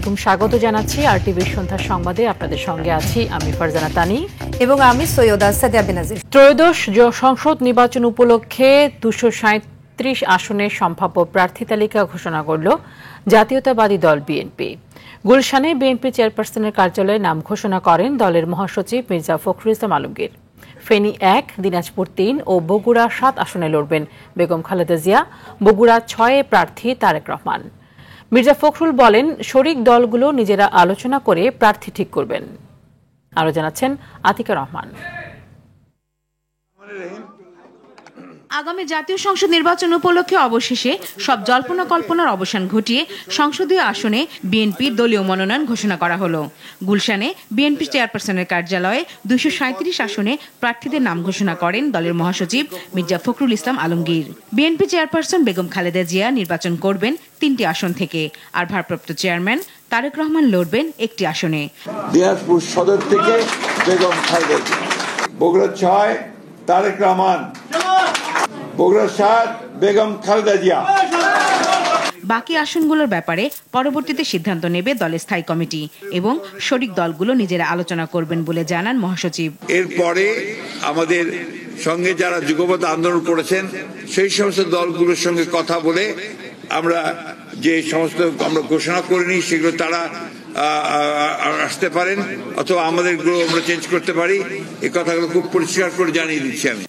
আলাইকুম, স্বাগত জানাচ্ছি আরটিভির সন্ধ্যার সংবাদে। আপনাদের সঙ্গে আছি আমি ফারজানা তানি এবং আমি সৈয়দা সাদিয়া বেনাজির। ত্রয়োদশ সংসদ নির্বাচন উপলক্ষে 237 আসনের সম্ভাব্য প্রার্থী তালিকা ঘোষণা করল জাতীয়তাবাদী দল বিএনপি। গুলশানে বিএনপি চেয়ারপারসনের কার্যালয়ে নাম ঘোষণা করেন দলের মহাসচিব মির্জা ফখরুল ইসলাম আলমগীর। ফেনী 1, দিনাজপুর 3 ও বগুড়া 7 আসনে লড়বেন বেগম খালেদা জিয়া। বগুড়া 6 প্রার্থী তারেক রহমান। মির্জা ফখরুল বলেন, শরিক দলগুলো নিজেরা আলোচনা করে প্রার্থী ঠিক করবেন। আরো জানাচ্ছেন আতিকা রহমান। আগামী জাতীয় সংসদ নির্বাচন উপলক্ষে অবশেষে সব জল্পনা কল্পনার অবসান ঘটিয়ে সংসদীয় আসনে বিএনপির দলীয় মনোনয়ন ঘোষণা করা হলো। গুলশানে বিএনপি চেয়ারপারসনের কার্যালয়ে 237 আসনে প্রার্থীদের নাম ঘোষণা করেন দলের মহাসচিব মির্জা ফখরুল ইসলাম আলমগীর। বিএনপি চেয়ারপারসন বেগম খালেদা জিয়া নির্বাচন করবেন 3টি আসন থেকে, আর ভারপ্রাপ্ত চেয়ারম্যান তারেক রহমান লড়বেন 1টি আসনে। দিনাজপুর সদর থেকে বেগম খালেদা জিয়া, বগুড়া 6 তারেক রহমান, বগুড়া 7 বেগম খালেদা জিয়া। বাকি আসনগুলোর ব্যাপারে পরবর্তীতে সিদ্ধান্ত নেবে দলের স্থায়ী কমিটি এবং শরিক দলগুলো নিজেরা আলোচনা করবেন বলে জানান মহাসচিব। এরপরে আমাদের সঙ্গে যারা যুগপৎ আন্দোলন করেছেন সেই সমস্ত দলগুলোর সঙ্গে কথা বলে আমরা যে সমস্ত আমরা ঘোষণা করিনি সেগুলো তারা আসতে পারেন, অথবা আমাদেরগুলো আমরা চেঞ্জ করতে পারি। এই কথাগুলো খুব পরিষ্কার করে জানিয়ে দিচ্ছি আমি।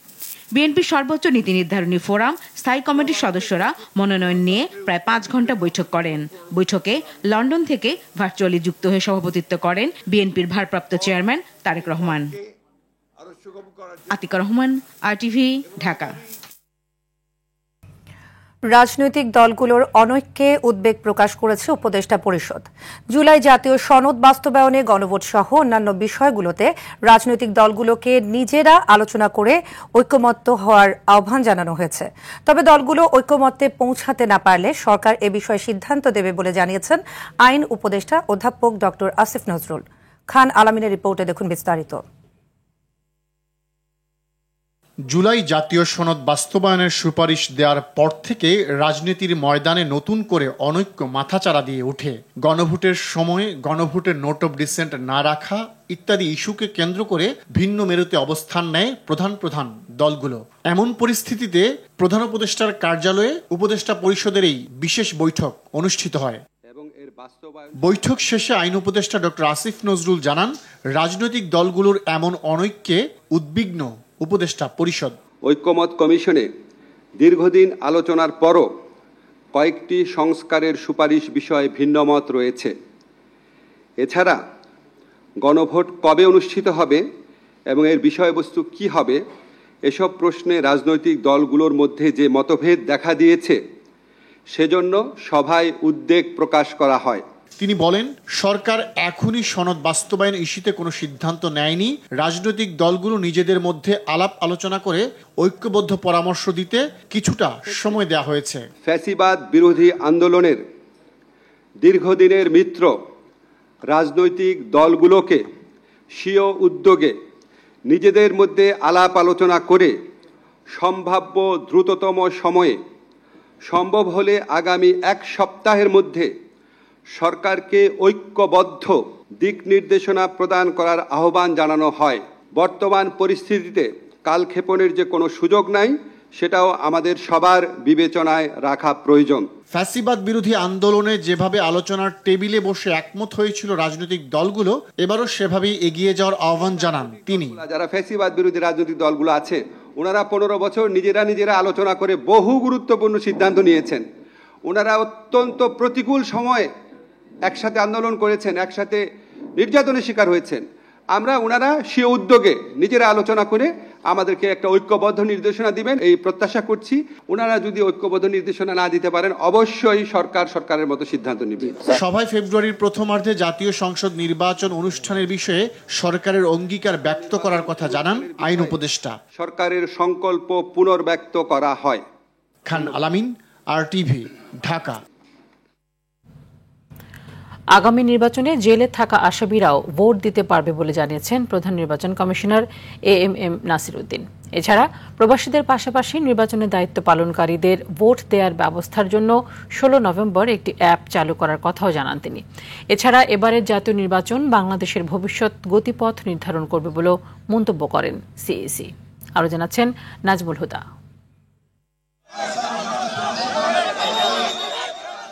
বিএনপির সর্বোচ্চ নীতি নির্ধারণী ফোরাম স্থায়ী কমিটির সদস্যরা মনোনয়ন নিয়ে প্রায় 5 ঘন্টা বৈঠক করেন। বৈঠকে লন্ডন থেকে ভার্চুয়ালি যুক্ত হয়ে সভাপতিত্ব করেন বিএনপির ভারপ্রাপ্ত চেয়ারম্যান তারেক রহমান। আতিকা রহমান, আরটিভি, ঢাকা। রাজনৈতিক দলগুলোর অনৈক্যে উদ্বেগ প্রকাশ করেছে উপদেষ্টা পরিষদ। জুলাই জাতীয় সনদ বাস্তবায়নে গণভোট সহ অন্যান্য বিষয়গুলোতে রাজনৈতিক দলগুলোকে নিজেরা আলোচনা করে ঐকমত্য হওয়ার আহ্বান জানানো হয়েছে। তবে দলগুলো ঐকমত্যে পৌঁছাতে না পারলে সরকার এ বিষয়ে সিদ্ধান্ত দেবে বলে জানিয়েছেন আইন উপদেষ্টা অধ্যাপক ডক্টর আসিফ নজরুল। খান আলামিনের রিপোর্টে দেখুন বিস্তারিত। জুলাই জাতীয় সনদ বাস্তবায়নের সুপারিশ দেওয়ার পর থেকে রাজনীতির ময়দানে নতুন করে অনৈক্য মাথাচাড়া দিয়ে ওঠে। গণভোটের সময় গণভোটের নোট অব ডিসেন্ট না রাখা ইত্যাদি ইস্যুকে কেন্দ্র করে ভিন্ন মেরুতে অবস্থান নেয় প্রধান দলগুলো। এমন পরিস্থিতিতে প্রধান উপদেষ্টার কার্যালয়ে উপদেষ্টা পরিষদের এই বিশেষ বৈঠক অনুষ্ঠিত হয়। বৈঠক শেষে আইন উপদেষ্টা ডক্টর আসিফ নজরুল জানান, রাজনৈতিক দলগুলোর এমন অনৈক্যে উদ্বিগ্ন উপদেষ্টা পরিষদ। ঐকমত্য কমিশনে দীর্ঘদিন আলোচনার পরও কয়েকটি সংস্কারের সুপারিশ বিষয়ে ভিন্নমত রয়েছে। এছাড়া গণভোট কবে অনুষ্ঠিত হবে এবং এর বিষয়বস্তু কি হবে, এসব প্রশ্নে রাজনৈতিক দলগুলোর মধ্যে যে মতভেদ দেখা দিয়েছে সেজন্য সভায় উদ্বেগ প্রকাশ করা হয়। তিনি বলেন, সরকার এখনই সনদ বাস্তবায়ন ইস্যুতে কোনো সিদ্ধান্ত নেয়নি। রাজনৈতিক দলগুলো নিজেদের মধ্যে আলাপ আলোচনা করে ঐক্যবদ্ধ পরামর্শ দিতে কিছুটা সময় দেওয়া হয়েছে। ফ্যাসিবাদ বিরোধী আন্দোলনের দীর্ঘদিনের মিত্র রাজনৈতিক দলগুলোকে স্বীয় উদ্যোগে নিজেদের মধ্যে আলাপ আলোচনা করে সম্ভাব্য দ্রুততম সময়ে, সম্ভব হলে আগামী 1 সপ্তাহের মধ্যে সরকারকে ঐক্যবদ্ধ দিক নির্দেশনা প্রদান করার আহ্বান জানানো হয়। বর্তমান পরিস্থিতিতে কালক্ষেপণের যে কোনো সুযোগ নাই, সেটাও আমাদের সবার বিবেচনায় রাখা প্রয়োজন। ফ্যাসিবাদ বিরোধী আন্দোলনে যেভাবে আলোচনার টেবিলে বসে একমত হয়েছিল রাজনৈতিক দলগুলো, এবারও সেভাবেই এগিয়ে যাওয়ার আহ্বান জানান তিনি। যারা ফ্যাসিবাদ বিরোধী রাজনৈতিক দলগুলো আছে, ওনারা 15 বছর নিজেরা আলোচনা করে বহু গুরুত্বপূর্ণ সিদ্ধান্ত নিয়েছেন। ওনারা অত্যন্ত প্রতিকূল সময়ে একসাথে আন্দোলন করেছেন, একসাথে নির্যাতনের শিকার হয়েছেন। ওনারা স্বীয় উদ্যোগে নিজেরা আলোচনা করে আমাদেরকে একটা ঐক্যবদ্ধ নির্দেশনা দিবেন, এই প্রত্যাশা করছি। ওনারা যদি ঐক্যবদ্ধ নির্দেশনা না দিতে পারেন, অবশ্যই সরকারের মতো সিদ্ধান্ত নেবে। সভায় ফেব্রুয়ারির প্রথমার্ধে জাতীয় সংসদ নির্বাচন অনুষ্ঠানের বিষয়ে সরকারের অঙ্গীকার ব্যক্ত করার কথা জানান আইন উপদেষ্টা। সরকারের সংকল্প পুনর্ব্যক্ত করা হয়। খান আলামিন, আরটিভি, ঢাকা। আগামী নির্বাচনে জেলে থাকা আসামিরাও ভোট দিতে পারবে বলে জানিয়েছেন প্রধান নির্বাচন কমিশনার এএমএম নাসির উদ্দিন। এছাড়া প্রবাসীদের পাশাপাশি নির্বাচনে দায়িত্ব পালনকারীদের ভোট দেওয়ার ব্যবস্থার জন্য 16 নভেম্বর একটি অ্যাপ চালু করার কথাও জানান তিনি। এছাড়া এবারের জাতীয় নির্বাচন বাংলাদেশের ভবিষ্যৎ গতিপথ নির্ধারণ করবে বলেও মন্তব্য করেন সিএসি। আরও জানাচ্ছেন নাজমুল হুদা।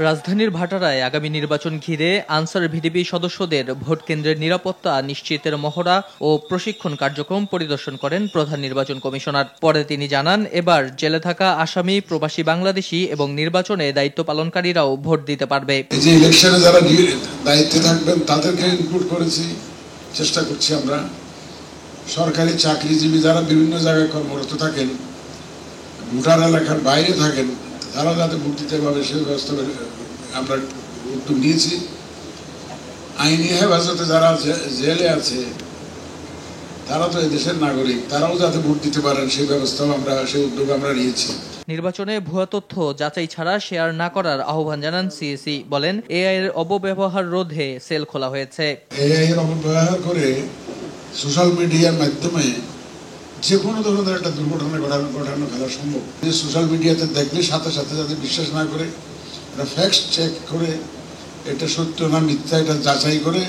রাজধানীর ভাটারায় আগামী নির্বাচন ঘিরে আনসার ভিডিপি সদস্যদের ভোট কেন্দ্রের নিরাপত্তা নিশ্চিতের মহড়া ও প্রশিক্ষণ কার্যক্রম পরিদর্শন করেন প্রধান নির্বাচন কমিশনার। পরে তিনি জানান, এবার জেলে থাকা আসামি, প্রবাসী বাংলাদেশি এবং নির্বাচনে দায়িত্ব পালনকারীরাও ভোট দিতে পারবে। যে ইলেকশনে যারা দায়িত্বে থাকবেন তাদেরকে ইনক্লুড করেছি, চেষ্টা করছি আমরা। সরকারি চাকরিজীবী যারা বিভিন্ন জায়গায় কর্মরত থাকেন, ভোটার এলাকার বাইরে থাকেন, তারা যাতে ভোট দিতে পারবে সেই ব্যবস্থা আমরা উদ্যোগ নিয়েছি। আইনি হেফাজতে যারা জেলে আছে তারা তো এদেশের নাগরিক, তারাও যাতে ভোট দিতে পারেন সেই ব্যবস্থাও সেই উদ্যোগ আমরা নিয়েছি। নির্বাচনে ভুয়া তথ্য যাচাই ছাড়া শেয়ার না করার আহ্বান জানান সিএসি। বলেন, এআই এর অপব্যবহার রোধে সেল খোলা হয়েছে। এআই এর অপব্যবহার করে সোশ্যাল মিডিয়ার মাধ্যমে যে কোনো ধরনের একটা দুর্ঘটনা ঘটানো ফেলা সম্ভব। সোশ্যাল মিডিয়াতে দেখলে সাথে সাথে যাতে বিশ্বাস না করে, এটা ফ্যাক্ট চেক করে, এটা সত্য না মিথ্যা এটা যাচাই করে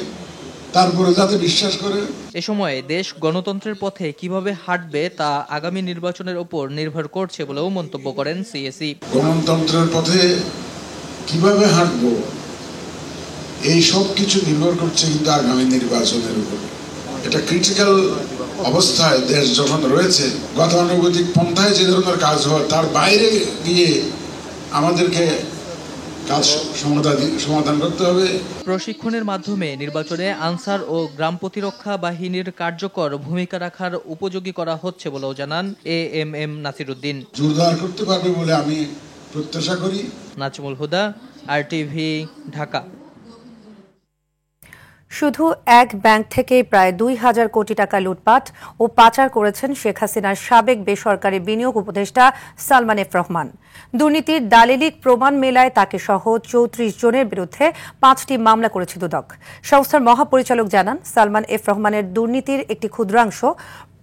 তারপরে যাতে বিশ্বাস করে। এ সময় দেশ গণতন্ত্রের পথে কিভাবে হাঁটবে তা আগামী নির্বাচনের উপর নির্ভর করছে বলেও মন্তব্য করেন সিএসি। গণতন্ত্রের পথে কিভাবে হাঁটবো এই সব কিছু নির্ভর করছে কিন্তু আগামী নির্বাচনের উপর। এটা ক্রিটিক্যাল অবস্থায় দেশ যখন রয়েছে, গতানুগতিক পন্থায় যে ধরনের কাজ হয় তার বাইরে গিয়ে আমাদেরকে কাজ সমাধান করতে হবে। প্রশিক্ষণের মাধ্যমে নির্বাচনে আনসার ও গ্রাম প্রতিরক্ষা বাহিনীর কার্যকর ভূমিকা রাখার উপযোগী করা হচ্ছে বলেও জানান এএমএম নাসির উদ্দিন। জোরদার করতে পারবে বলে আমি প্রত্যাশা করি। নাজমুল হুদা, আরটিভি, ঢাকা। শুধু এক ব্যাংক থেকে প্রায় 2000 কোটি টাকা লুটপাট ও পাচার করেছেন শেখ হাসিনার সাবেক বেসরকারি বিনিয়োগ উপদেষ্টা সালমান এফ রহমান। দুর্নীতির দালিলিক প্রমাণ মেলায় তাকে সহ 34 জনের বিরুদ্ধে 5টি মামলা করেছে দুদক। সংস্থার মহাপরিচালক জানান, সালমান এফ রহমানের দুর্নীতির একটি ক্ষুদ্রাংশ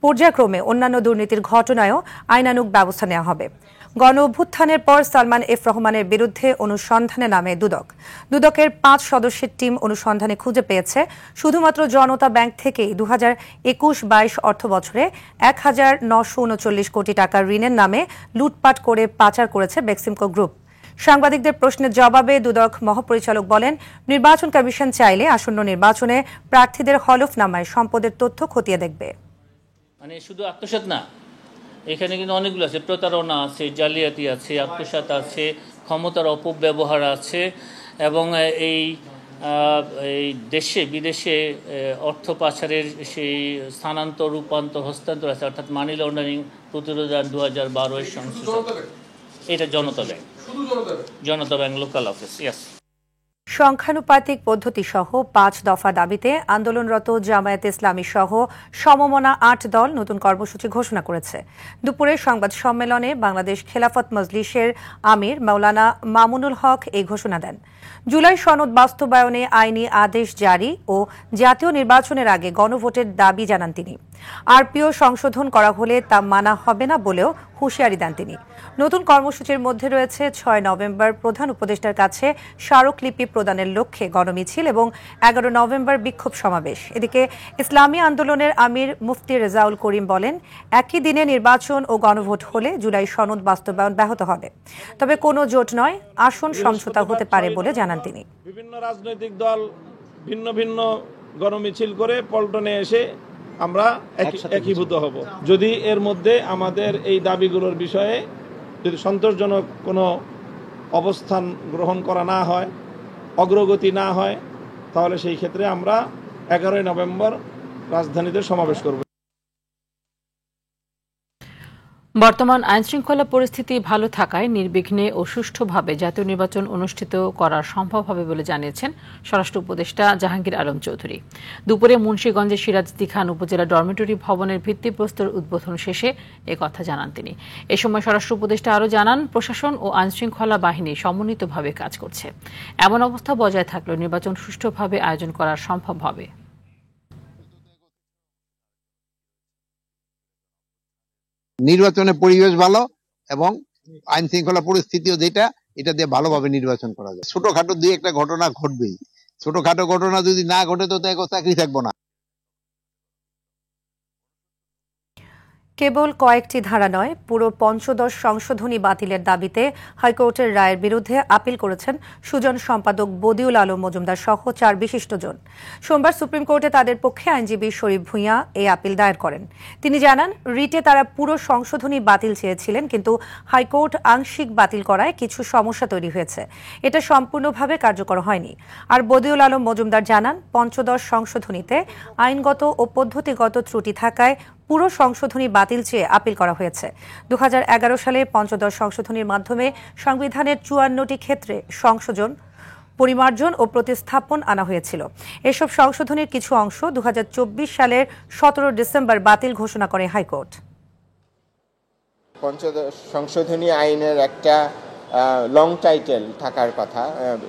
পর্যায়ক্রমে অন্যান্য দুর্নীতির ঘটনায়ও আইনানুগ ব্যবস্থা নেওয়া হবে। গণ অভ্যুত্থানের পর সালমান এফ রহমানের বিরুদ্ধে অনুসন্ধানে নামে দুদক। দুদকের 5 সদস্যের টিম অনুসন্ধানে খুঁজে পেয়েছে শুধুমাত্র জনতা ব্যাংক থেকেই 2021-22 অর্থ বছরে 1939 কোটি টাকা ঋণের নামে লুটপাট করে পাচার করেছে বেক্সিমকো গ্রুপ। সাংবাদিকদের প্রশ্নের জবাবে দুদক মহাপরিচালক বলেন, নির্বাচন কমিশন চাইলে আসন্ন নির্বাচনে প্রার্থীদের হলফনামায় সম্পদের তথ্য খতিয়ে দেখবে। মানে শুধু আত্মসাৎ না, এখানে কিন্তু অনেকগুলো আছে, প্রতারণা আছে, জালিয়াতি আছে, আত্মসাৎ আছে, ক্ষমতার অপব্যবহার আছে এবং এই দেশে বিদেশে অর্থ পাচারের সেই স্থানান্তর, রূপান্তর, হস্তান্তর আছে, অর্থাৎ মানি লন্ডারিং প্রতিরোধ 2012 সংশোধন। এটা জনতা ব্যাংক লোকাল অফিস। ইয়াস। সংখ্যানুপাতিক পদ্ধতি সহ 5 দফা দাবিতে আন্দোলনরত জামায়াতে ইসলামী সহ সমমনা 8 দল নতুন কর্মসূচি ঘোষণা করেছে। দুপুরে সংবাদ সম্মেলনে বাংলাদেশ খেলাফত মজলিসের আমির মাওলানা মামুনুল হক এই ঘোষণা দেন। জুলাই সনদ বাস্তবায়নে আইনি আদেশ জারি ও জাতীয় নির্বাচনের আগে গণভোটের দাবি জানান তিনি। আরপিও সংশোধন করা হলে তা মানা হবে না বলেও হুঁশিয়ারি দেন তিনি। নতুন কর্মসূচির মধ্যে রয়েছে 6 নভেম্বর প্রধান উপদেষ্টার কাছে স্মারকলিপি প্রদানের লক্ষ্যে গণমিছিল এবং 11 নভেম্বর বিক্ষোভ সমাবেশ। এদিকে ইসলামী আন্দোলনের আমির মুফতি রেজাউল করিম বলেন, একই দিনে নির্বাচন ও গণভোট হলে জুলাই সনদ বাস্তবায়ন ব্যাহত হবে, তবে কোনো জোট নয়, আসন সমঝোতা হতে পারে বলে জানান তিনি। বিভিন্ন রাজনৈতিক দল ভিন্ন ভিন্ন গণমিছিল করে পল্টনে এসে আমরা একীভূত হব। যদি এর মধ্যে আমাদের এই দাবিগুলোর বিষয়ে যদি সন্তোষজনক কোনো অবস্থান গ্রহণ করা না হয়, অগ্রগতি না হয়, তাহলে সেই ক্ষেত্রে আমরা 11 নভেম্বর রাজধানীতে সমাবেশ করব। বর্তমান আইনশৃঙ্খলা পরিস্থিতি ভালো থাকায় নির্বিঘ্নে ও সুষ্ঠুভাবে জাতীয় নির্বাচন অনুষ্ঠিত করা সম্ভব হবে বলে জানিয়েছেন স্বরাষ্ট্র উপদেষ্টা জাহাঙ্গীর আলম চৌধুরী। দুপুরে মুন্সিগঞ্জের সিরাজদি খান উপজেলা ডরমিটরি ভবনের ভিত্তিপ্রস্তর উদ্বোধন শেষে একথা জানান তিনি। এ সময় স্বরাষ্ট্র উপদেষ্টা আরও জানান, প্রশাসন ও আইনশৃঙ্খলা বাহিনী সমন্বিতভাবে কাজ করছে। এমন অবস্থা বজায় থাকলেও নির্বাচন সুষ্ঠুভাবে আয়োজন করা সম্ভব হবে। নির্বাচনের পরিবেশ ভালো এবং আইন শৃঙ্খলা পরিস্থিতিও যেটা, এটা দিয়ে ভালোভাবে নির্বাচন করা যায়। ছোটখাটো দুই একটা ঘটনা ঘটবেই, ছোটখাটো ঘটনা যদি না ঘটে তো চাকরি থাকবো না। কেবল কয়েকটি ধারা নয়, পুরো পঞ্চদশ সংশোধনী বাতিলের দাবিতে হাইকোর্টের রায়ের বিরুদ্ধে আপিল করেছেন সুজন সম্পাদক বদিউল আলম মজুমদার সহ 4 বিশিষ্টজন। সোমবার সুপ্রিম কোর্টে তাদের পক্ষে আইনজীবী শরীফ ভূঁইয়া এই আপিল দায়ের করেন। তিনি জানান, রিটে তারা পুরো সংশোধনী বাতিল চেয়েছিলেন, কিন্তু হাইকোর্ট আংশিক বাতিল করায় কিছু সমস্যা তৈরি হয়েছে। এটা সম্পূর্ণভাবে কার্যকর হয়নি। আর বদিউল আলম মজুমদার জানান, পঞ্চদশ সংশোধনীতে আইনগত ও পদ্ধতিগত ত্রুটি থাকায় পুরো সংশোধনী বাতিল চেয়ে আপিল করা হয়েছে। 2011 সালে পঞ্চদশ সংশোধনীর মাধ্যমে সংবিধানের 54টি ক্ষেত্রে সংশোধন, পরিমার্জন ও প্রতিস্থাপন আনা হয়েছিল। এসব সংশোধনীর কিছু অংশ 2024 সালের 17 ডিসেম্বর বাতিল ঘোষণা করে হাইকোর্ট। পঞ্চদশ সংশোধনী আইনের একটা লং টাইটেল থাকার কথা,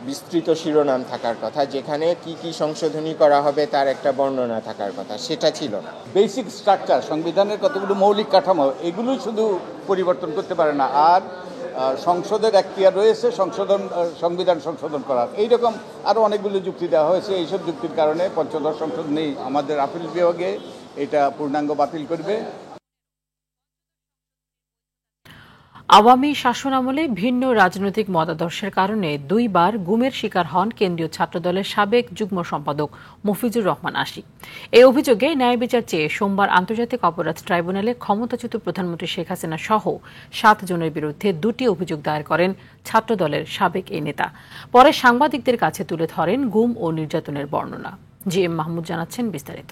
বিস্তৃত শিরোনাম থাকার কথা, যেখানে কি কি সংশোধনী করা হবে তার একটা বর্ণনা থাকার কথা, সেটা ছিল না। বেসিক স্ট্রাকচার, সংবিধানের কতগুলো মৌলিক কাঠামো, এগুলোই শুধু পরিবর্তন করতে পারে না। আর সংসদের এখতিয়ার রয়েছে সংবিধান সংশোধন করার। এইরকম আরও অনেকগুলো যুক্তি দেওয়া হয়েছে। এইসব যুক্তির কারণে পঞ্চদশ সংশোধনী আমাদের আপিল বিভাগে এটা পূর্ণাঙ্গ বাতিল করবে। আওয়ামী শাসনামলে ভিন্ন রাজনৈতিক মতাদর্শের কারণে 2 বার গুমের শিকার হন কেন্দ্রীয় ছাত্রদলের সাবেক যুগ্ম সম্পাদক মফিজুর রহমান আশিক। এই অভিযোগে ন্যায় বিচার চেয়ে সোমবার আন্তর্জাতিক অপরাধ ট্রাইব্যুনালে ক্ষমতাচ্যুত প্রধানমন্ত্রী শেখ হাসিনা সহ 7 জনের বিরুদ্ধে 2টি অভিযোগ দায়ের করেন ছাত্রদলের সাবেক এই নেতা। পরে সাংবাদিকদের কাছে তুলে ধরেন গুম ও নির্যাতনের বর্ণনা। জিএম মাহমুদ জানাচ্ছেন বিস্তারিত।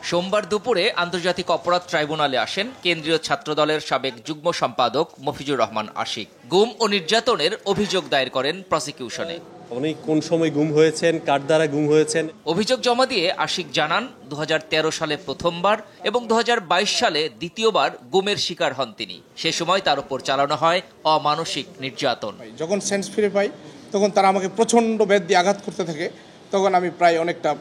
সোমবার দুপুরে আন্তর্জাতিক অপরাধ ট্রাইব্যুনালে আসেন কেন্দ্রীয় ছাত্রদলের সাবেক যুগ্ম সম্পাদক মফিজুর রহমান আশিক। গুম ও নির্যাতনের অভিযোগ দায়ের করেন প্রসিকিউশনে। উনি কোন সময় গুম হয়েছেন, কার দ্বারা গুম হয়েছেন অভিযোগ জমা দিয়ে আশিক জানান, 2013 সালে প্রথমবার এবং 2022 সালে দ্বিতীয়বার গুমের শিকার হন তিনি। সে সময় তার উপর চালানো হয় অমানসিক নির্যাতন। যখন সেন্স ফিরে পাই তখন তারা আমাকে প্রচণ্ড বেদ দিয়ে আঘাত করতে থাকে, তখন আমি প্রায় অনেকটা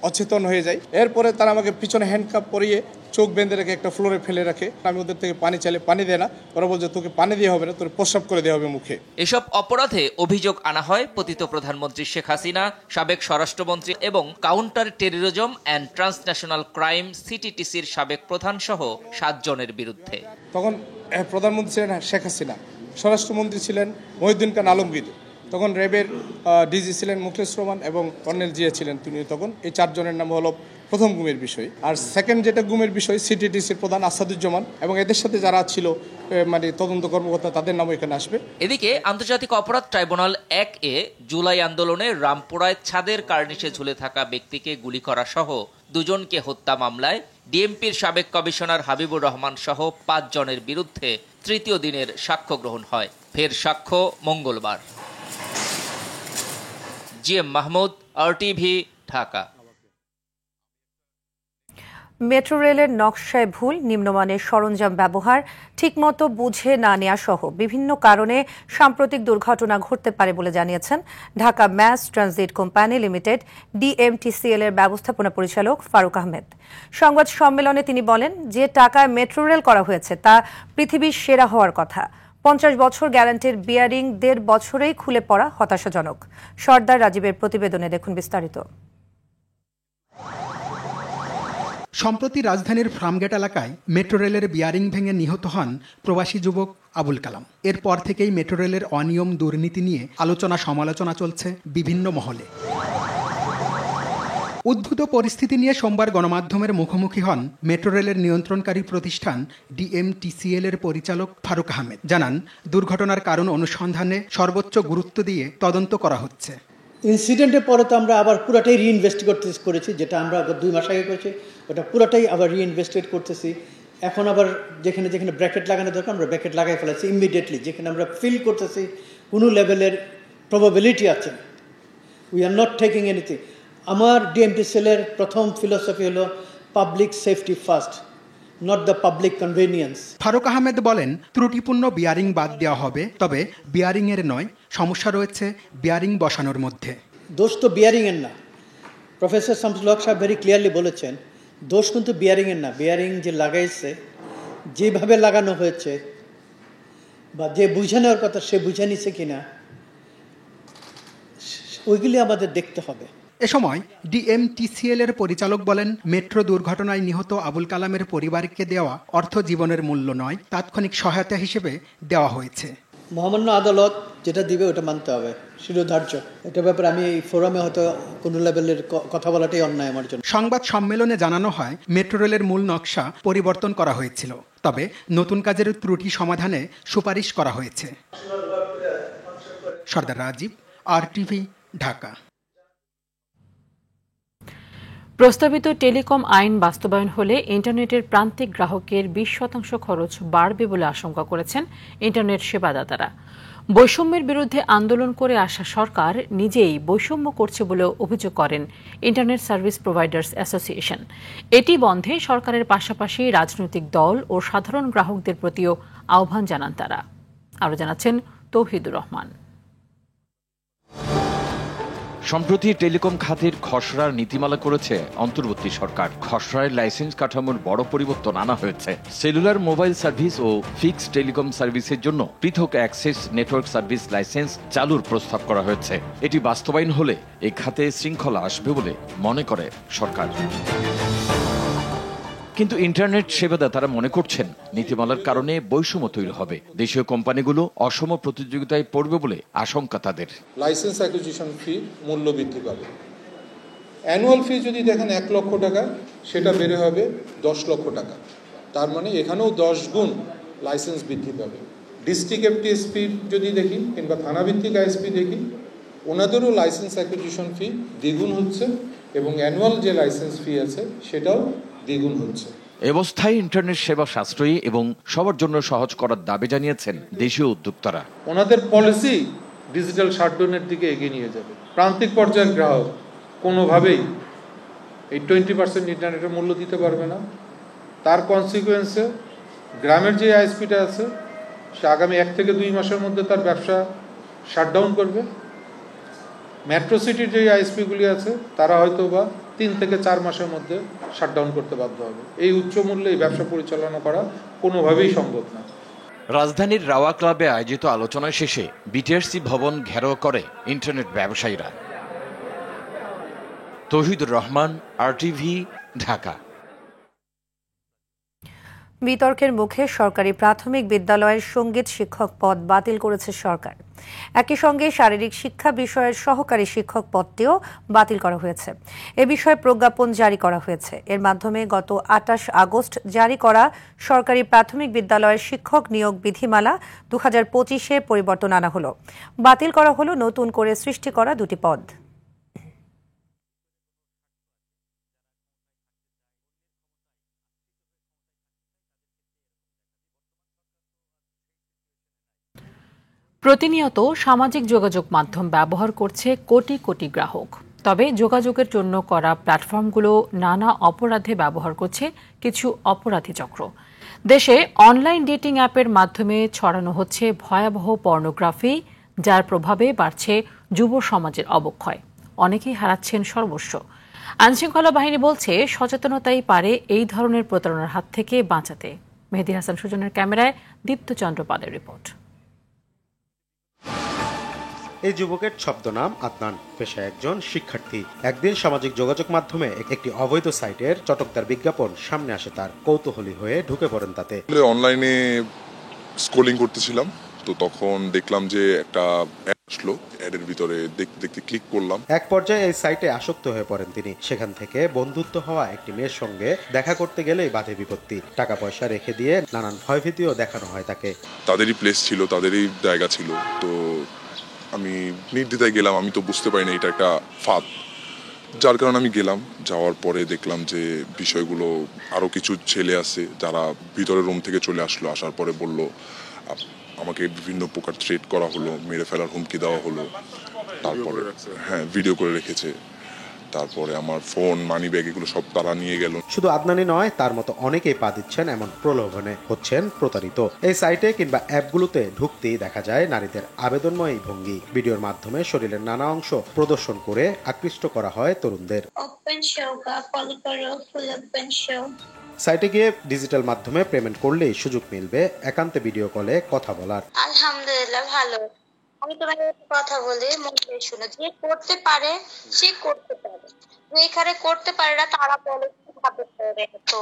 অচেতন হয়ে যাই। এরপরে তারা আমাকে পিছনে হ্যান্ডকাপ পরিয়ে চোখ বেঁধে রেখে একটা ফ্লোরে ফেলে রাখে। আমি ওদের থেকে পানি চাইলে পানি দেয় না, ওরা বলছে তোকে পানি দিয়ে হবে না, তোর প্রস্রাব করে দেওয়া হবে মুখে। এসব অপরাধে অভিযোগ আনা হয় পতিত প্রধানমন্ত্রী শেখ হাসিনা, সাবেক স্বরাষ্ট্রমন্ত্রী এবং counter terrorism and transnational crime সিটিটিসির সাবেক প্রধান সহ 7 জনের বিরুদ্ধে। তখন প্রধানমন্ত্রী ছিলেন শেখ হাসিনা, স্বরাষ্ট্রমন্ত্রী ছিলেন মহিউদ্দিন খান আলমগীর, তখন র্যাবের ডিজি ছিলেন মুখলেস রহমান এবং কর্নেল জিয়া ছিলেন তিনি। তখন এই 4 জনের নাম হলো প্রথম গুমের বিষয়। আর সেকেন্ড যেটা গুমের বিষয়, সিটিটিসির প্রধান আসাদুজ্জামান এবং এদের সাথে যারা ছিল মানে তদন্ত কর্মকর্তা, তাদের নামও এখানে আসবে। এদিকে আন্তর্জাতিক অপরাধ ট্রাইব্যুনাল 1-এ জুলাই আন্দোলনে রামপুরায় ছাদের কার্নিশে ঝুলে থাকা ব্যক্তিকে গুলি করা সহ 2 জনকে হত্যা মামলায় ডিএমপির সাবেক কমিশনার হাবিবুর রহমান সহ 5 জনের বিরুদ্ধে 3য় দিনের সাক্ষ্য গ্রহণ হয়। ফের সাক্ষ্য মঙ্গলবার। GM Mahmud, RTV, Dhaka. Metro রেলের নকশায় ভুল, নিম্নমানের সরঞ্জাম ব্যবহার, ঠিকমতো বুঝে না নেওয়া সহ বিভিন্ন কারণে সাম্প্রতিক দুর্ঘটনা ঘটতে পারে বলে জানিয়েছেন Dhaka mass transit company limited DMTCL এর ব্যবস্থাপনা পরিচালক ফারুক আহমেদ। সংবাদ সম্মেলনে তিনি বলেন, যে টাকায় মেট্রো রেল করা হয়েছে তা পৃথিবীর সেরা হওয়ার কথা। 50 বছর গ্যারান্টির বিয়ারিং 1.5 বছরেই খুলে পড়া হতাশাজনক। সর্দার রাজীবের প্রতিবেদনে দেখুন বিস্তারিত। সম্প্রতি রাজধানীর ফার্মগেট এলাকায় মেট্রো রেলের বিয়ারিং ভেঙে নিহত হন প্রবাসী যুবক আবুল কালাম। এরপর থেকেই মেট্রো রেলের অনিয়ম দুর্নীতি নিয়ে আলোচনা সমালোচনা চলছে বিভিন্ন মহলে। উদ্ভূত পরিস্থিতি নিয়ে সোমবার গণমাধ্যমের মুখোমুখি হন মেট্রো রেলের নিয়ন্ত্রণকারী প্রতিষ্ঠান DMTCL এর পরিচালক ফারুক আহমেদ। জানান, দুর্ঘটনার কারণ অনুসন্ধানে সর্বোচ্চ গুরুত্ব দিয়ে তদন্ত করা হচ্ছে। ইনসিডেন্টের পরে তো আমরা আবার পুরোটাই রিইনভেস্টিগেট করেছি, যেটা আমরা 2 মাস আগে করেছি ওটা পুরোটাই আবার রিইনভেস্টিগেট করতেছি। এখন আবার যেখানে যেখানে ব্র্যাকেট লাগানো দরকার আমরা ব্র্যাকেট লাগাই ফেলেছি ইমিডিয়েটলি, যেখানে আমরা ফিল করতেছি কোনো লেভেলের প্রবাবিলিটি আছে। We are not taking anything. আমার ডিএমপি সেলের প্রথম ফিলোসফি হলো public safety first, not the public convenience. Faruk Ahmed বলেন, ত্রুটিপূর্ণ বিয়ারিং বাদ দেওয়া হবে, তবে বিয়ারিং এর নয়, সমস্যা রয়েছে বিয়ারিং বসানোর মধ্যে। দোষ তো বিয়ারিং এর না, প্রফেসর শামসুল হক সাহেব ভেরি ক্লিয়ারলি বলেছেন, দোষ কিন্তু বিয়ারিং এর না। বিয়ারিং যে লাগাইছে, যেভাবে লাগানো হয়েছে বা যে বুঝে নেওয়ার কথা সে বুঝে নিছে কিনা, ওইগুলি আমাদের দেখতে হবে। এ সময় ডিএমটিসিএল এর পরিচালক বলেন, মেট্রো দুর্ঘটনায় নিহত আবুল কালামের পরিবারকে দেওয়া অর্থ জীবনের মূল্য নয়, তাৎক্ষণিক সহায়তা হিসেবে দেওয়া হয়েছে। মহামান্য আদালত যেটা দিবে ওটা মানতে হবে, শিরোধার্য। এটা ব্যাপারে আমি এই ফোরামে হয়তো কোনো লেভেলের কথা বলাটাই অন্যায় আমার জন্য। সংবাদ সম্মেলনে জানানো হয়, মেট্রো রেলের মূল নকশা পরিবর্তন করা হয়েছিল, তবে নতুন কাজের ত্রুটি সমাধানে সুপারিশ করা হয়েছে। সর্দার রাজীব, RTV, ঢাকা। প্রস্তাবিত টেলিকম আইন বাস্তবায়ন হলে ইন্টারনেটের প্রান্তিক গ্রাহকের 20% খরচ বাড়বে বলে আশঙ্কা করেছেন ইন্টারনেট সেবাদাতারা। বৈষম্যের বিরুদ্ধে আন্দোলন করে আসা সরকার নিজেই বৈষম্য করছে বলে অভিযোগ করেন ইন্টারনেট সার্ভিস প্রোভাইডার্স অ্যাসোসিয়েশন। এটি বন্ধে সরকারের পাশাপাশি রাজনৈতিক দল ও সাধারণ গ্রাহকদের প্রতিও আহ্বান জানান তারা। আরও জানাচ্ছেন তৌহিদুর রহমান। সম্প্রতি টেলিকম খাতের খসড়ার নীতিমালা করেছে অন্তর্বর্তী সরকার। খসড়ায় লাইসেন্স কাঠামোর বড় পরিবর্তন আনা হয়েছে। সেলুলার মোবাইল সার্ভিস ও ফিক্সড টেলিকম সার্ভিসের জন্য পৃথক অ্যাক্সেস নেটওয়ার্ক সার্ভিস লাইসেন্স চালুর প্রস্তাব করা হয়েছে। এটি বাস্তবায়ন হলে এই খাতে শৃঙ্খলা আসবে বলে মনে করে সরকার। কিন্তু ইন্টারনেট সেবাদাতারা মনে করছেন, নীতিমালার কারণে বৈষম্য তৈরি হবে, দেশীয় কোম্পানিগুলো অসম প্রতিযোগিতায় পড়বে বলে আশঙ্কা তাদের। লাইসেন্স অ্যাকুইজিশন ফি মূল্য বৃদ্ধি পাবে। অ্যানুয়াল ফি যদি দেখেন 1 লক্ষ টাকা, সেটা বেড়ে হবে 10 লক্ষ টাকা। তার মানে এখানেও 10 গুণ লাইসেন্স বৃদ্ধি পাবে। ডিস্ট্রিক্ট এফটিএসপি যদি দেখি কিংবা থানাভিত্তিক আইএসপি দেখি, ওনাদেরও লাইসেন্স অ্যাকুইজিশন ফি দ্বিগুণ হচ্ছে এবং অ্যানুয়াল যে লাইসেন্স ফি আছে সেটাও দ্বিগুণ হচ্ছে। অবস্থায় ইন্টারনেট সেবা সাশ্রয়ী এবং সবার জন্য সহজ করার দাবি জানিয়েছেন দেশীয় উদ্যোক্তারা। ওনাদের পলিসি ডিজিটাল শাটডাউনের দিকে এগিয়ে নিয়ে যাবে। প্রান্তিক পর্যায়ের গ্রাহক কোনোভাবেই এই 20% ইন্টারনেটের মূল্য দিতে পারবে না। তার কনসিকুয়েন্সে গ্রামের যে আইএসপিটা আছে সে আগামী 1 থেকে 2 মাসের মধ্যে তার ব্যবসা শাটডাউন করবে। মেট্রো সিটির যে আইএসপিগুলি আছে তারা হয়তো বা 3 থেকে 4 মাসের মধ্যে শাটডাউন করতে বাধ্য হবে। এই উচ্চ মূল্যে এই ব্যবসা পরিচালনা করা কোনোভাবেই সম্ভব না। রাজধানীর রাওয়া ক্লাবে আয়োজিত আলোচনা শেষে বিটিআরসি ভবন ঘেরাও করে ইন্টারনেট ব্যবসায়ীরা। তৌহিদুর রহমান, RTV, ঢাকা। বিতর্কের মুখে সরকারি প্রাথমিক বিদ্যালয়ের সঙ্গীত শিক্ষক পদ বাতিল করেছে সরকার। একই সঙ্গে শারীরিক শিক্ষা বিষয়ের সহকারী শিক্ষক পদটিও বাতিল করা হয়েছে। এ বিষয়ে প্রজ্ঞাপন জারি করা হয়েছে। এর মাধ্যমে গত 28 আগস্ট জারি করা সরকারি প্রাথমিক বিদ্যালয়ের শিক্ষক নিয়োগ বিধিমালা 2025-এ পরিবর্তন আনা হলো। বাতিল করা হলো নতুন করে সৃষ্টি করা 2টি পদ। প্রতিনিয়ত সামাজিক যোগাযোগ মাধ্যম ব্যবহার করছে কোটি কোটি গ্রাহক। তবে যোগাযোগের জন্য করা প্ল্যাটফর্মগুলো নানা অপরাধে ব্যবহার করছে কিছু অপরাধী চক্র। দেশে অনলাইন ডেটিং অ্যাপের মাধ্যমে ছড়ানো হচ্ছে ভয়াবহ পর্নোগ্রাফি, যার প্রভাবে বাড়ছে যুব সমাজের অবক্ষয়। অনেকেই হারাচ্ছেন সর্বস্ব। আইনশৃঙ্খলা বাহিনী বলছে, সচেতনতাই পারে এই ধরনের প্রতারণার হাত থেকে বাঁচাতে। মেহেদী হাসান সুজনের ক্যামেরায় দীপ্ত চন্দ্র পালের রিপোর্ট। এই যুবকের ছদ্মনাম আদনান, পেশায় একজন শিক্ষার্থী। একদিন সামাজিক যোগাযোগ মাধ্যমে একটি অবৈধ সাইটের চটকদার বিজ্ঞাপন সামনে আসে তার। কৌতূহলী হয়ে ঢুকে পড়েন তাতে। অনলাইনে স্ক্রলিং করতেছিলাম, তো তখন দেখলাম যে একটা অ্যাড আসলো। অ্যাডের ভিতরে দেখতে দেখতে ক্লিক করলাম। এক পর্যায়ে এই সাইটে আসক্ত হয়ে পড়েন তিনি। সেখান থেকে বন্ধুত্ব হওয়া একটি মেয়ের সঙ্গে দেখা করতে গেলেই বাধে বিপত্তি। টাকা পয়সা রেখে দিয়ে নানান ভয়ভীতিও দেখানো হয় তাকে। তাদেরই প্লেস ছিল, তাদেরই জায়গা ছিল, তো আমি নির্দ্বিধায় গেলাম, আমি তো বুঝতে পারি না এটা একটা ফাঁদ, যার কারণে আমি গেলাম। যাওয়ার পরে দেখলাম যে বিষয়গুলো আরও কিছু ছেলে আছে যারা ভিতরের রুম থেকে চলে আসলো, আসার পরে বলল আমাকে বিভিন্ন প্রকার থ্রেট করা হলো, মেরে ফেলার হুমকি দেওয়া হলো, তারপরে হ্যাঁ ভিডিও করে রেখেছে, তারপরে আমার ফোন মানি ব্যাগ এগুলো সব তারা নিয়ে গেল। শুধু আদনানি নয়, তার মতো অনেকেই পা দিচ্ছেন এমন প্রলোভনে, হচ্ছেন প্রতারিত। এই সাইটে কিংবা অ্যাপগুলোতে ঢুকতেই দেখা যায় নারীদের আবেদনময় ভঙ্গি। ভিডিওর মাধ্যমে শরীরের নানা অংশ প্রদর্শন করে আকৃষ্ট করা হয় তরুণদের। সাইটে গিয়ে ডিজিটাল মাধ্যমে পেমেন্ট করলেই সুযোগ মিলবে একান্তে ভিডিও কলে কথা বলার। আলহামদুলিল্লাহ ভালো। আমি তোমাকে কথা বলি, মন দিয়ে শুনো। যে করতে পারে সে করতে পারে, এখানে করতে পারে না তারা বলে কিভাবে করে, তো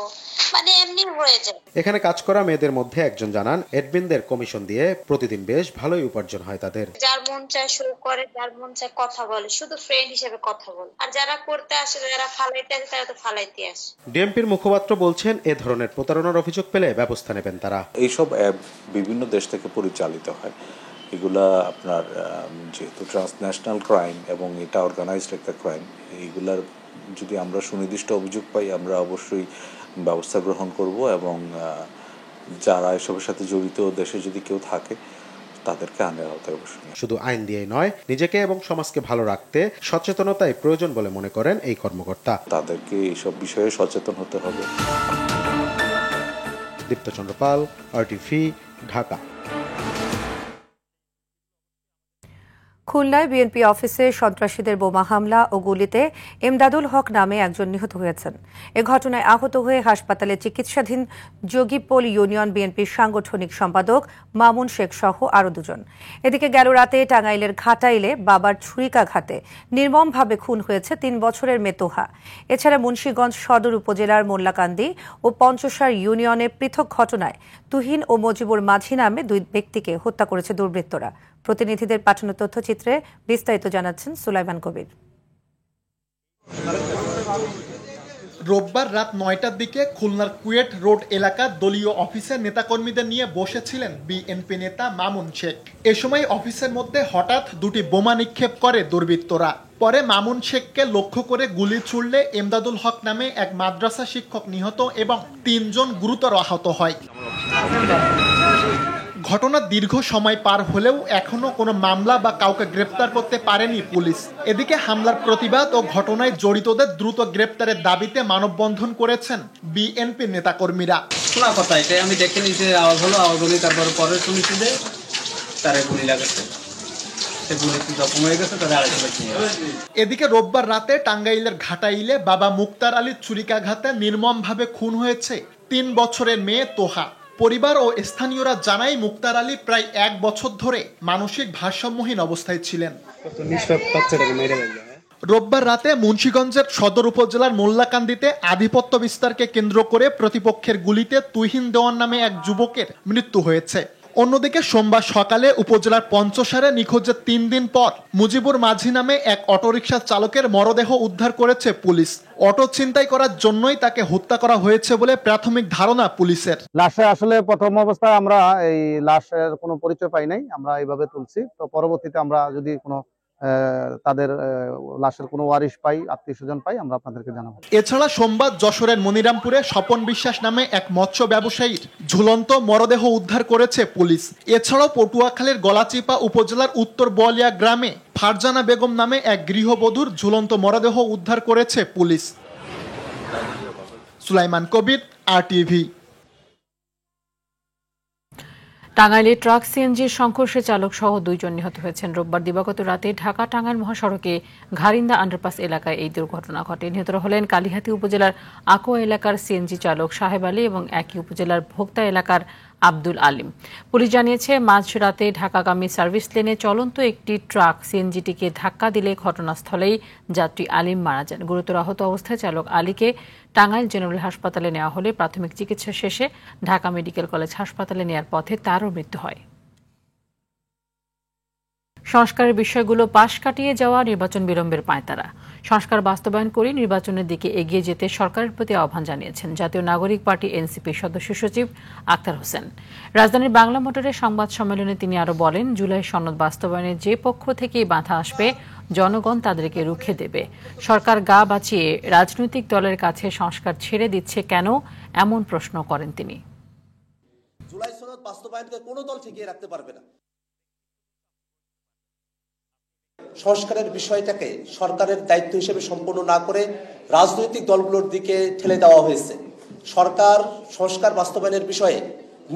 মানে এমনি হয়ে যায়। এখানে কাজ করা মেয়েদের মধ্যে একজন জানান, এডমিনদের কমিশন দিয়ে প্রতিদিন বেশ ভালোই উপার্জন হয় তাদের। যার মন চায় শো করে, যার মন চায় কথা বলে, শুধু ফ্রেন্ড হিসেবে কথা বলে। আর যারা করতে আসে, যারা ফালাইতে আসে, তারা তো ফালাইতে আসে। ডিএমপির মুখপাত্র বলছেন, এ ধরনের প্রতারণার অভিযোগ পেলে ব্যবস্থা নেবেন তারা। এইসব অ্যাপ বিভিন্ন দেশ থেকে পরিচালিত হয়। এগুলা আপনার যেহেতু ট্রান্সন্যাশনাল ক্রাইম এবং এটা অর্গানাইজড একটা ক্রাইম, এইগুলার যদি আমরা সুনির্দিষ্ট অভিযোগ পাই আমরা অবশ্যই ব্যবস্থা গ্রহণ করব এবং যারা এসবের সাথে জড়িত দেশে যদি কেউ থাকে তাদেরকে আইনের আওতায় অবশ্যই। শুধু আইন দিয়েই নয়, নিজেকে এবং সমাজকে ভালো রাখতে সচেতনতাই প্রয়োজন বলে মনে করেন এই কর্মকর্তা। তাদেরকে এইসব বিষয়ে সচেতন হতে হবে। দীপ্তচন্দ্র পাল, RTV, ঢাকা। খুলনায় বিএনপি অফিসে সন্ত্রাসীদের বোমা হামলা ও গুলিতে এমদাদুল হক নামে একজন নিহত হয়েছেন। এ ঘটনায় আহত হয়ে হাসপাতালে চিকিৎসাধীন যোগীপোল ইউনিয়ন বিএনপির সাংগঠনিক সম্পাদক মামুন শেখ সহ আরও দুজন। এদিকে গেল রাতে টাঙ্গাইলের ঘাটাইলে বাবার ছুরিকাঘাতে নির্মমভাবে খুন হয়েছে 3 বছরের মেয়ে তোহা। এছাড়া মুন্সিগঞ্জ সদর উপজেলার মোল্লাকান্দি ও পঞ্চসার ইউনিয়নে পৃথক ঘটনায় তুহিন ও মজিবুর মাঝি নামে 2 ব্যক্তিকে হত্যা করেছে দুর্বৃত্তরা। প্রতিনিধিদের পাঠানো তথ্যচিত্রে বিস্তারিত জানাচ্ছেন সুলাইমান কবির। রোববার রাত 9টার দিকে খুলনার কুয়েট রোড এলাকার দলীয় অফিসের নেতাকর্মীদের নিয়ে বসেছিলেন বিএনপি নেতা মামুন শেখ। এ সময় অফিসের মধ্যে হঠাৎ 2টি বোমা নিক্ষেপ করে দুর্বৃত্তরা। পরে মামুন শেখকে লক্ষ্য করে গুলি ছুড়লে এমদাদুল হক নামে এক মাদ্রাসা শিক্ষক নিহত এবং 3 জন গুরুতর আহত হয়। ঘটনার দীর্ঘ সময় পার হলেও এখনো কোনো মামলা বা কাউকে গ্রেপ্তার করতে পারেনি পুলিশ। এদিকে হামলার প্রতিবাদ ও ঘটনায় জড়িতদের দ্রুত গ্রেপ্তারের দাবিতে মানববন্ধন করেছেন বিএনপি নেতাকর্মীরা। শোনা কথা, এটাই আমি দেখিনি যে আওয়াজ হলো, আওয়াজ হলে তারপরে পরে শুনেছি যে তারে গুলি লাগাচ্ছে, এদিকে রোববার রাতে টাঙ্গাইলের ঘাটাইলে বাবা মুক্তার আলীর ছুরিকাঘাতে নির্মমভাবে খুন হয়েছে 3 বছরের মেয়ে তোহা। পরিবার ও স্থানীয়রা জানায় মুক্তার আলী প্রায় 1 বছর ধরে মানসিক ভারসাম্যহীন অবস্থায় ছিলেন। রোববার রাতে মুন্সিগঞ্জের সদর উপজেলার মোল্লাকান্দিতে আধিপত্য বিস্তারকে কেন্দ্র করে প্রতিপক্ষের গুলিতে তুহিন দেওয়ান নামে এক যুবকের মৃত্যু হয়েছে। অন্যদিকে সোমবার সকালে উপজেলার পঞ্চসারে নিখোঁজের 3 দিন পর মুজিবুর মাঝি নামে এক অটোরিকশা চালকের মরদেহ উদ্ধার করেছে পুলিশ। অটো ছিনতাই করার জন্যই তাকে হত্যা করা হয়েছে বলে প্রাথমিক ধারণা পুলিশের। লাশে আসলে প্রথম অবস্থায় আমরা এই লাশের কোনো পরিচয় পাই নাই, আমরা এইভাবে তুলছি। তো পরবর্তীতে আমরা যদি কোনো তাদের লাশের কোনো ওয়ারিশ পাই, আত্মীয়স্বজন পাই, আমরা আপনাদেরকে জানাবো। এছাড়া সোমবার যশোরের মনিরামপুরে স্বপন বিশ্বাস নামে এক মৎস্য ব্যবসায়ীর ঝুলন্ত মরদেহ উদ্ধার করেছে পুলিশ। এছাড়াও পটুয়াখালীর গলাচিপা উপজেলার উত্তর বলিয়া গ্রামে ফারজানা বেগম নামে এক গৃহবধূর ঝুলন্ত মরদেহ উদ্ধার করেছে পুলিশ। সুলাইমান কবির, RTV। টাঙ্গাইলে ট্রাক সিএনজির সংঘর্ষে চালক সহ 2 জন নিহত হয়েছেন। রোববার দিবাগত রাতে ঢাকা টাঙ্গাইল মহাসড়কে ঘারিন্দা আন্ডারপাস এলাকায় এই দুর্ঘটনা ঘটে। নিহতরা হলেন কালিহাতী উপজেলার আকোয়া এলাকার সিএনজি চালক সাহেব আলী এবং একই উপজেলার ভোক্তা এলাকার আব্দুল আলিম। পুলিশ জানিয়েছে, মাঝরাতে ঢাকাগামী সার্ভিস লেনে চলন্ত একটি ট্রাক সিএনজিটিকে ধাক্কা দিলে ঘটনাস্থলেই যাত্রী আলিম মারা যান। গুরুতর আহত অবস্থায় চালক আলীকে টাঙ্গাইল জেনারেল হাসপাতালে নেওয়া হলে প্রাথমিক চিকিৎসা শেষে ঢাকা মেডিকেল কলেজ হাসপাতালে নেওয়ার পথে তারও মৃত্যু হয়। সংস্কারের বিষয়গুলো পাশ কাটিয়ে যাওয়া নির্বাচন বিলম্বের পাঁয়তারা। সংস্কার বাস্তবায়ন করে নির্বাচনের দিকে এগিয়ে যেতে সরকারের প্রতি আহ্বান জানিয়েছেন জাতীয় নাগরিক পার্টি এনসিপির সদস্য সচিব আক্তার হোসেন। রাজধানীর বাংলা মোটরের সংবাদ সম্মেলনে তিনি আরো বলেন, জুলাই সনদ বাস্তবায়নে যে পক্ষ থেকেই বাধা আসবে জনগণ তাদেরকে রুখে দেবে। সরকার গা বাঁচিয়ে রাজনৈতিক দলের কাছে সংস্কার ছেড়ে দিচ্ছে কেন, এমন প্রশ্ন করেন তিনি। জুলাই সনদ বাস্তবায়নকে কোনো দল ঠেকিয়ে রাখতে পারবে না। সংস্কারের বিষয়টাকে সরকারের দায়িত্ব হিসেবে সম্পন্ন না করে রাজনৈতিক দলগুলোর দিকে ঠেলে দেওয়া হয়েছে। সরকার সংস্কার বাস্তবায়নের বিষয়ে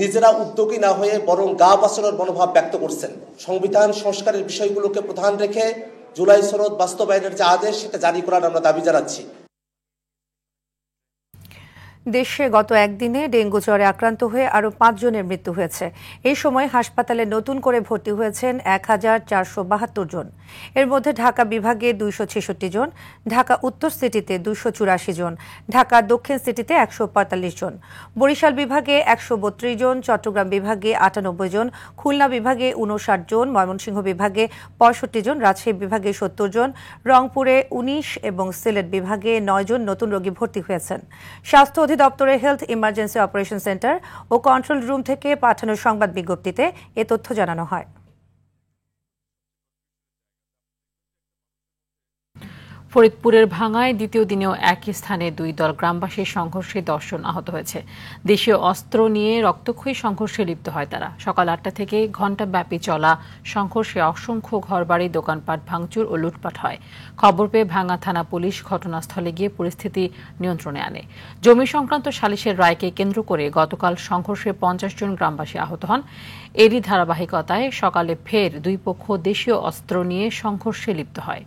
নিজেরা উদ্যোগী না হয়ে বরং গা বাঁচানোর মনোভাব ব্যক্ত করছেন। সংবিধান সংস্কারের বিষয়গুলোকে প্রধান রেখে জুলাই সনদ বাস্তবায়নের যে আদেশ সেটা জারি করার আমরা দাবি জানাচ্ছি। দেশে গত একদিনে ডেঙ্গু জ্বরে আক্রান্ত হয়ে আরও 5 জনের মৃত্যু হয়েছে। এই সময় হাসপাতালে নতুন করে ভর্তি হয়েছেন 1472 জন। এর মধ্যে ঢাকা বিভাগে 266 জন, ঢাকা উত্তর সিটিতে 284 জন, ঢাকা দক্ষিণ সিটিতে 145 জন, বরিশাল বিভাগে 132 জন, চট্টগ্রাম বিভাগে 98 জন, খুলনা বিভাগে 59 জন, ময়মনসিংহ বিভাগে 65 জন, রাজশাহী বিভাগে 70 জন, রংপুরে 19 এবং সিলেট বিভাগে 9 জন নতুন রোগী ভর্তি হয়েছেন। স্বাস্থ্য দপ্তরের হেলথ ইমার্জেন্সি অপারেশন সেন্টার ও কন্ট্রোল রুম থেকে পাঠানো সংবাদ বিজ্ঞপ্তিতে এ তথ্য জানানো হয়। ফরিদপুরের ভাঙায় দ্বিতীয় দিনেও একই স্থানে 2 দল গ্রামবাসীর সংঘর্ষে 10 জন আহত হয়েছে। দেশীয় অস্ত্র নিয়ে রক্তক্ষয়ী সংঘর্ষে লিপ্ত হয় তারা। সকাল 8টা থেকে ঘণ্টাব্যাপী চলা সংঘর্ষে অসংখ্য ঘরবাড়ি, দোকানপাট ভাঙচুর ও লুটপাট হয়। খবর পেয়ে ভাঙা থানা পুলিশ ঘটনাস্থলে গিয়ে পরিস্থিতি নিয়ন্ত্রণে আনে। জমি সংক্রান্ত সালিশের রায়কে কেন্দ্র করে গতকাল সংঘর্ষে 50 জন গ্রামবাসী আহত হন। এরই ধারাবাহিকতায় সকালে ফের 2 পক্ষ দেশীয় অস্ত্র নিয়ে সংঘর্ষে লিপ্ত হয়।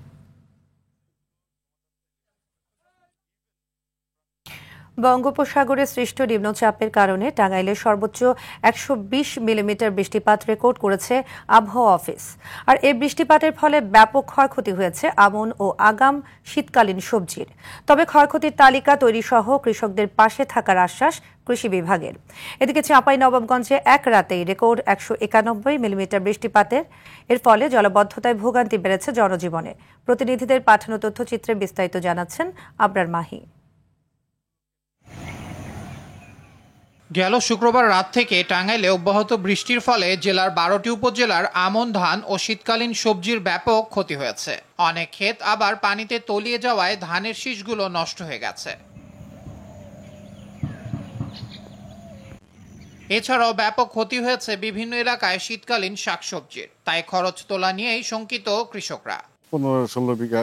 বঙ্গোপসাগরে সৃষ্ট নিম্নচাপের কারণে টাঙ্গাইলে সর্বোচ্চ 120 মিলিমিটার বৃষ্টিপাত রেকর্ড করেছে আবহাওয়া অফিস। আর এই বৃষ্টিপাতের ফলে ব্যাপক ক্ষয়ক্ষতি হয়েছে আমন ও আগাম শীতকালীন সবজির। তবে ক্ষয়ক্ষতির তালিকা তৈরি সহ কৃষকদের পাশে থাকার আশ্বাস কৃষি বিভাগের। এদিকে চাঁপাইনবাবগঞ্জে এক রাতেই রেকর্ড 191 মিলিমিটার বৃষ্টিপাতের। এর ফলে জলাবদ্ধতায় ভোগান্তি বেড়েছে জনজীবনে। প্রতিনিধিদের পাঠানো তথ্যচিত্রে বিস্তারিত জানাচ্ছেন আবরার মাহি। গেল শুক্রবার রাত থেকে টাঙ্গাইলে অব্যাহত বৃষ্টির ফলে জেলার 12টি উপজেলার আমন ধান ও শীতকালীন সবজির ব্যাপক ক্ষতি হয়েছে। অনেক ক্ষেত আবার পানিতে তলিয়ে যাওয়ায় ধানের শীষগুলো নষ্ট হয়ে গেছে। এছাড়াও ব্যাপক ক্ষতি হয়েছে বিভিন্ন এলাকায় শীতকালীন শাকসবজির। তাই খরচ তোলা নিয়েই শঙ্কিত কৃষকরা। 15-16 বিঘা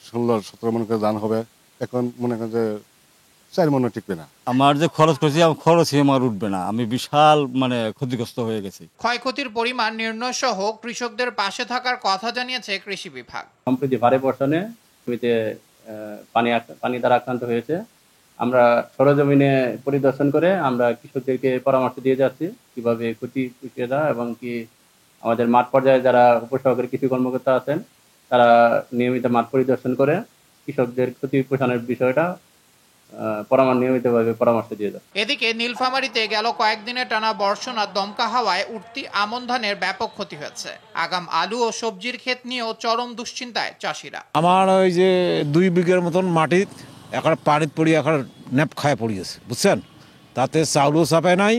16-17 মন করে ধান হবে, এখন মনে করেন যে 4 মনে টিকবে না। আমার যে খরচ করছি খরচই আমার উঠবে না, আমি বিশাল ক্ষতিগ্রস্ত হয়ে গেছি। ক্ষয়ক্ষতির পরিমাণ নির্ণয় সহ কৃষকদের পাশে থাকার কথা জানিয়েছে কৃষি বিভাগ। সম্প্রতি ভারী বর্ষণে জমিতে পানি দ্বারা আক্রান্ত হয়েছে। আমরা সরজমিনে পরিদর্শন করে আমরা কৃষকদেরকে পরামর্শ দিয়ে যাচ্ছি কিভাবে ক্ষতি পুষিয়ে দেওয়া, এবং কি আমাদের মাঠ পর্যায়ে যারা উপসহকারী কৃষি কর্মকর্তা আছেন তারা নিয়মিত মাঠ পরিদর্শন করে কৃষকদের ক্ষতি পোষণের বিষয়টা নিয়মিতভাবে পরামর্শ দিয়ে দেয়। এদিকে নীলফামারীতে গেল কয়েকদিনের টানা বর্ষণ আর দমকা হাওয়ায় উঠতি আমন ধানের ব্যাপক ক্ষতি হয়েছে। আগাম আলু ও সবজির ক্ষেত নিয়েও চরম দুশ্চিন্তায় চাষিরা। আমার ওই যে 2 বিঘার মতন মাটি এখন পানিতে পড়ি এখন ন্যাপ খায় পড়িয়েছে, বুঝছেন, তাতে চাউলও চাপায় নাই,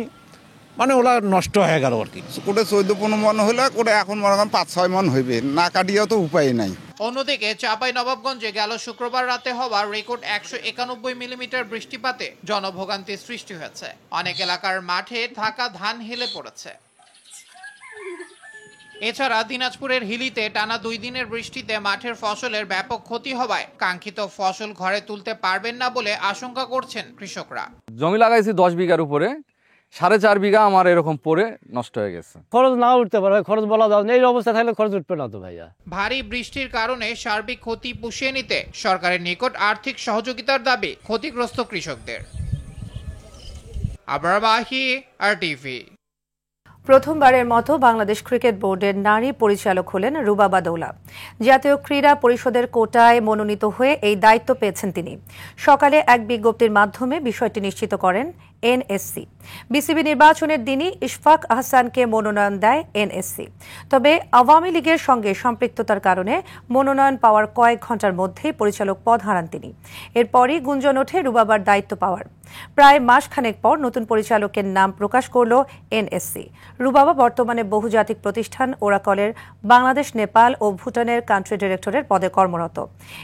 ওলা নষ্ট হয়ে গেল আর কি। কোটে 14-15 মন হলে কোটে এখন মনে করেন 5-6 মন হইবে, না কাটিয়েও তো উপায় নাই। অন্যদিকে চাঁপাইনবাবগঞ্জে গেল শুক্রবার রাতে হওয়া রেকর্ড 191 মিলিমিটার বৃষ্টিপাতে জনভোগান্তির সৃষ্টি হয়েছে। অনেক এলাকার মাঠে থাকা ধান হেলে পড়েছে। এছাড়া দিনাজপুরের হিলিতে টানা 2 দিনের বৃষ্টিতে মাঠের ফসলের ব্যাপক ক্ষতি হওয়ায় কাঙ্ক্ষিত ফসল ঘরে তুলতে পারবেন না বলে আশঙ্কা করছেন কৃষকরা। জমি লাগাইছি 10 বিঘার উপরে, 4.5 বিঘা আমার এরকম পড়ে নষ্ট হয়ে গেছে। খরচ না উঠতে পারে, খরচ বলা যাও না, এই অবস্থা থাকলে খরচ উঠবে না তো ভাইয়া। ভারী বৃষ্টির কারণে সার্বিক ক্ষতি পুষিয়ে নিতে সরকারের নিকট আর্থিক সহযোগিতার দাবি ক্ষতিগ্রস্ত কৃষকদের। আবরার মাহি, RTV। প্রথমবারের মতো বাংলাদেশ ক্রিকেট বোর্ডের নারী পরিচালক হলেন রুবাবা দৌলা। জাতীয় ক্রীড়া পরিষদের কোটায় মনোনীত হয়ে এই দায়িত্ব পেয়েছেন তিনি। সকালে এক বিজ্ঞপ্তির মাধ্যমে বিষয়টি নিশ্চিত করেন NSC। বিসিবি নির্বাচনের দিনই ইশফাক আহসানকে মনোনয়ন দেয় এনএসসি। তবে আওয়ামী লীগের সঙ্গে সম্পৃক্ততার কারণে মনোনয়ন পাওয়ার কয়েক ঘণ্টার মধ্যেই পরিচালক পদ হারান তিনি। এরপরই গুঞ্জন ওঠে রুবাবার দায়িত্ব পাওয়ার। প্রায় মাসখানেক পর নতুন পরিচালকের নাম প্রকাশ করল এনএসসি। রুবাবা বর্তমানে বহুজাতিক প্রতিষ্ঠান ওরাকলের বাংলাদেশ, নেপাল ও ভুটানের কান্ট্রি ডিরেক্টরের পদে কর্মরত।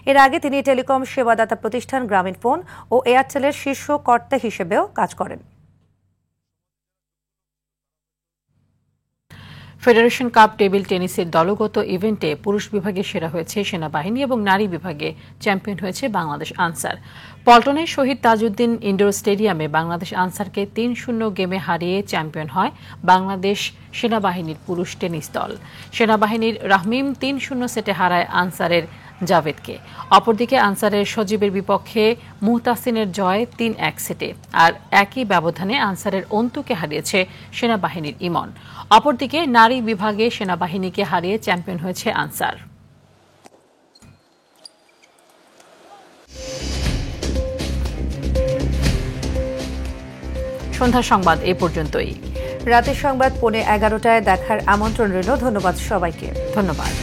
এর আগে তিনি টেলিকম সেবাদাতা প্রতিষ্ঠান গ্রামীণফোন ও এয়ারটেলের শীর্ষ কর্তা হিসেবেও কাজ করেন। ফেডারেশন কাপ টেবিল টেনিসের দলগত ইভেন্টে পুরুষ বিভাগে সেরা হয়েছে সেনাবাহিনী এবং নারী বিভাগে চ্যাম্পিয়ন হয়েছে বাংলাদেশ আনসার। পল্টনের শহীদ তাজউদ্দিন ইনডোর স্টেডিয়ামে বাংলাদেশ আনসারকে ৩-০ গেমে হারিয়ে চ্যাম্পিয়ন হয় বাংলাদেশ সেনাবাহিনীর পুরুষ টেনিস দল। সেনাবাহিনীর রাহমিম ৩-০ সেটে হারায় আনসারের জাভেদকে। অপরদিকে আনসারের সজীবের বিপক্ষে মুহতাসিনের জয় ৩-১ সেটে। আর একই ব্যবধানে আনসারের অন্তুকে হারিয়েছে সেনাবাহিনীর ইমন। অপরদিকে নারী বিভাগে সেনাবাহিনীকে হারিয়ে চ্যাম্পিয়ন হয়েছে আনসার। সন্ধ্যার সংবাদ এ পর্যন্তই। রাতের সংবাদ 11:15টায় দেখার আমন্ত্রণ রইল। ধন্যবাদ সবাইকে। ধন্যবাদ।